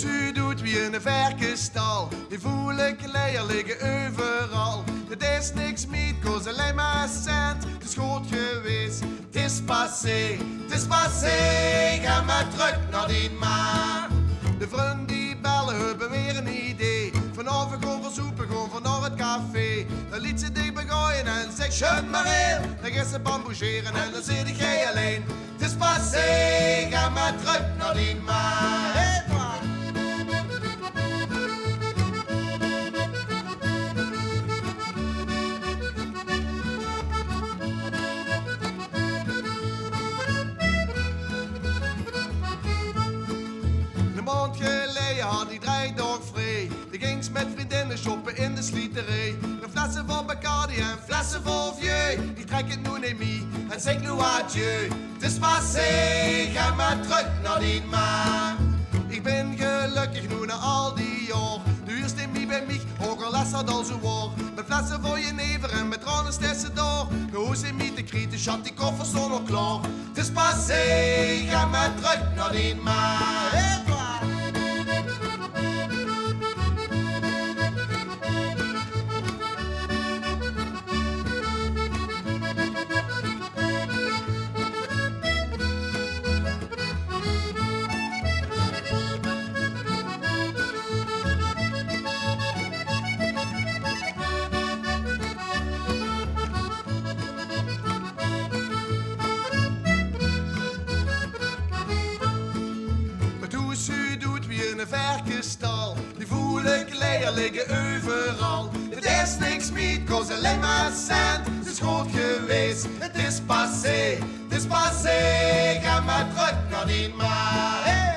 u doet wie in een verkenstal. Die voelijke leier liggen overal. Het is niks meer, kost alleen maar cent. Het is goed geweest, het is passé. Het is passé, ga maar terug naar die maar. De vrienden die bellen hebben weer een idee. Vanavond gewoon verzoepen, gewoon van naar het café. Dan liet ze dicht begooien en zegt schud maar heel. Dan gaat ze bamboezeren en dan zit jij alleen. Het is passé, ga maar terug naar die maar. Hey, maand geleden had hij 3 dagen vrij. Die ging met vriendinnen shoppen in de slieterij. Met flessen van Bacardi en flessen van Vieux. Die trek het nu niet mee en zeg nu adieu. Het is passé, ga maar terug naar die maar. Ik ben gelukkig nu na al die jaar. De huurst in mij bij mij, ook al is dat al zo waar. Met flessen van jenever en met tranen stessen door. De hoes in mij te kritisch, had die koffers zo nog klaar. Het is passé, ga maar terug naar die maar. Hey, u doet wie in een verkenstal. Die voelijke leier liggen overal. Het is niks meer, kost alleen maar cent. Het is goed geweest, het is passé. Het is passé, ga maar terug naar die maar. Hey!